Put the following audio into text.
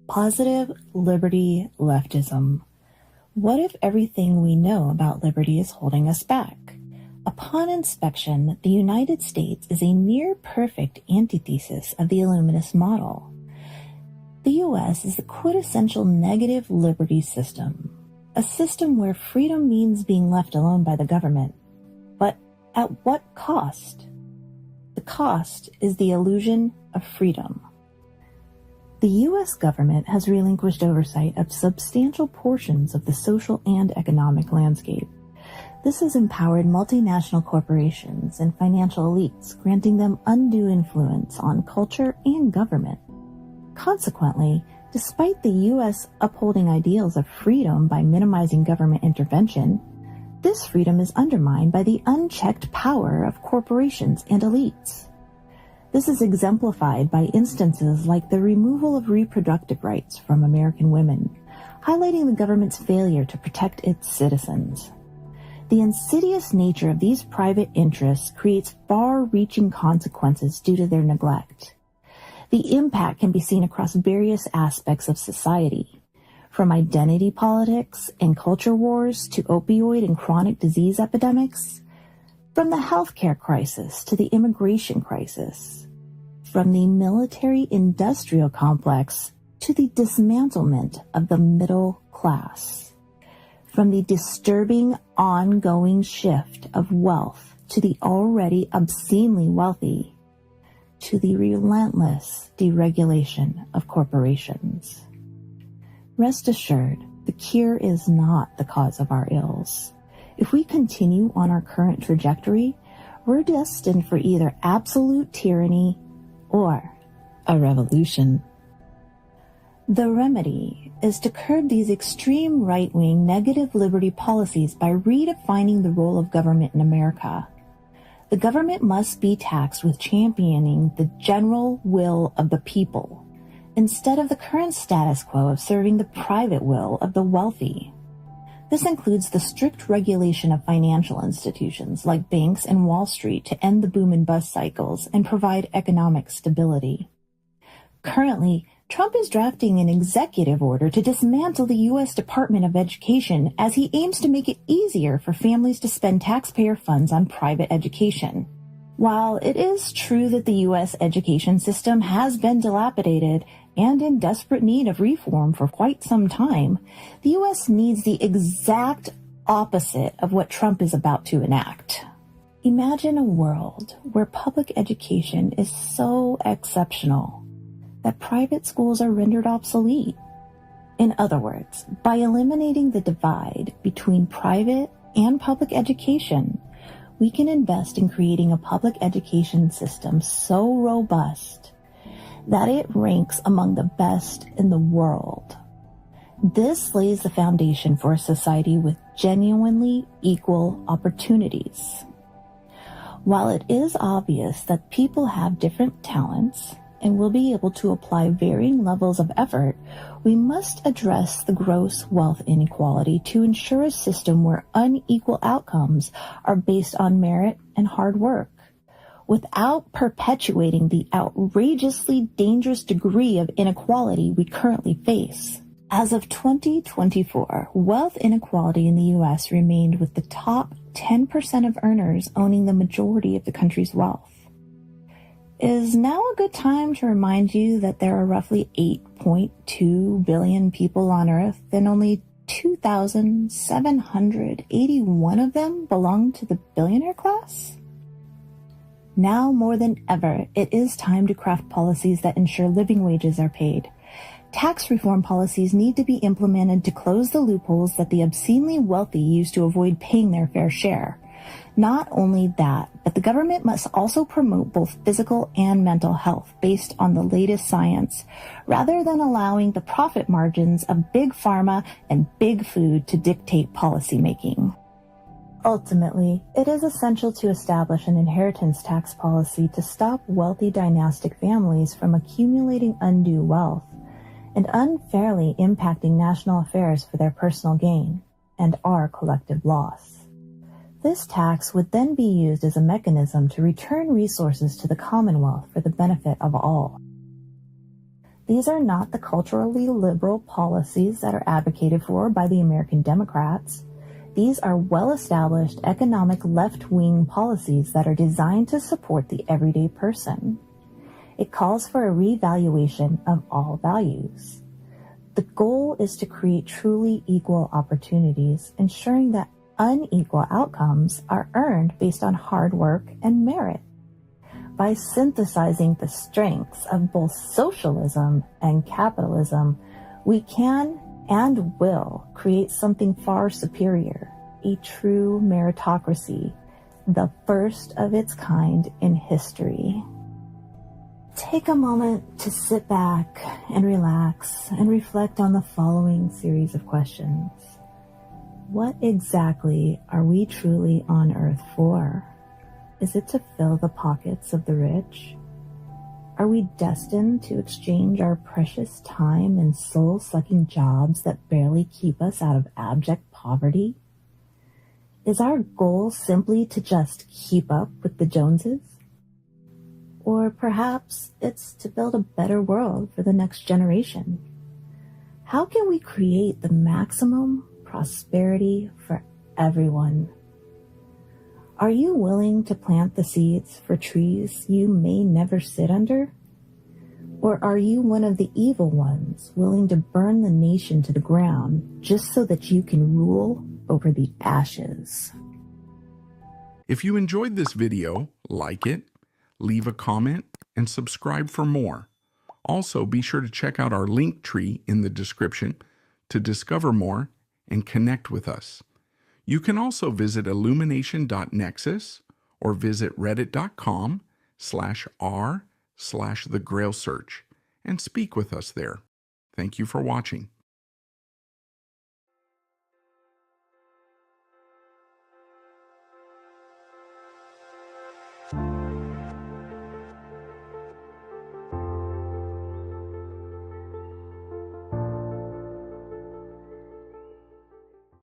Positive liberty leftism. What if everything we know about liberty is holding us back? Upon inspection, the United States is a near-perfect antithesis of the Illuminist model. The U.S. is the quintessential negative liberty system, a system where freedom means being left alone by the government. But at what cost? The cost is the illusion of freedom. The U.S. government has relinquished oversight of substantial portions of the social and economic landscape. This has empowered multinational corporations and financial elites, granting them undue influence on culture and government. Consequently, despite the U.S. upholding ideals of freedom by minimizing government intervention, this freedom is undermined by the unchecked power of corporations and elites. This is exemplified by instances like the removal of reproductive rights from American women, highlighting the government's failure to protect its citizens. The insidious nature of these private interests creates far-reaching consequences due to their neglect. The impact can be seen across various aspects of society, from identity politics and culture wars to opioid and chronic disease epidemics, from the healthcare crisis to the immigration crisis, from the military-industrial complex to the dismantlement of the middle class, from the disturbing ongoing shift of wealth to the already obscenely wealthy, to the relentless deregulation of corporations. Rest assured, the cure is not the cause of our ills. If we continue on our current trajectory, we're destined for either absolute tyranny or a revolution. The remedy is to curb these extreme right-wing negative liberty policies by redefining the role of government in America. The government must be taxed with championing the general will of the people, instead of the current status quo of serving the private will of the wealthy. This includes the strict regulation of financial institutions like banks and Wall Street to end the boom and bust cycles and provide economic stability. Currently, Trump is drafting an executive order to dismantle the U.S. Department of Education as he aims to make it easier for families to spend taxpayer funds on private education. While it is true that the U.S. education system has been dilapidated and in desperate need of reform for quite some time, the U.S. needs the exact opposite of what Trump is about to enact. Imagine a world where public education is so exceptional that private schools are rendered obsolete. In other words, by eliminating the divide between private and public education, we can invest in creating a public education system so robust that it ranks among the best in the world. This lays the foundation for a society with genuinely equal opportunities. While it is obvious that people have different talents and will be able to apply varying levels of effort, we must address the gross wealth inequality to ensure a system where unequal outcomes are based on merit and hard work, without perpetuating the outrageously dangerous degree of inequality we currently face. As of 2024, wealth inequality in the U.S. remained with the top 10% of earners owning the majority of the country's wealth. Is now a good time to remind you that there are roughly 8.2 billion people on Earth and only 2,781 of them belong to the billionaire class? Now more than ever, it is time to craft policies that ensure living wages are paid. Tax reform policies need to be implemented to close the loopholes that the obscenely wealthy use to avoid paying their fair share. Not only that, but the government must also promote both physical and mental health based on the latest science, rather than allowing the profit margins of big pharma and big food to dictate policymaking. Ultimately, it is essential to establish an inheritance tax policy to stop wealthy dynastic families from accumulating undue wealth and unfairly impacting national affairs for their personal gain and our collective loss. This tax would then be used as a mechanism to return resources to the Commonwealth for the benefit of all. These are not the culturally liberal policies that are advocated for by the American Democrats. These are well-established economic left-wing policies that are designed to support the everyday person. It calls for a reevaluation of all values. The goal is to create truly equal opportunities, ensuring that unequal outcomes are earned based on hard work and merit. By synthesizing the strengths of both socialism and capitalism, we can and will create something far superior, a true meritocracy, the first of its kind in history. Take a moment to sit back and relax and reflect on the following series of questions. What exactly are we truly on Earth for? Is it to fill the pockets of the rich? Are we destined to exchange our precious time and soul-sucking jobs that barely keep us out of abject poverty? Is our goal simply to just keep up with the Joneses? Or perhaps it's to build a better world for the next generation? How can we create the maximum prosperity for everyone? Are you willing to plant the seeds for trees you may never sit under? Or are you one of the evil ones willing to burn the nation to the ground just so that you can rule over the ashes? If you enjoyed this video, like it, leave a comment, and subscribe for more. Also, be sure to check out our link tree in the description to discover more and connect with us. You can also visit illumination.nexus or visit reddit.com/r/thegrailsearch and speak with us there. Thank you for watching.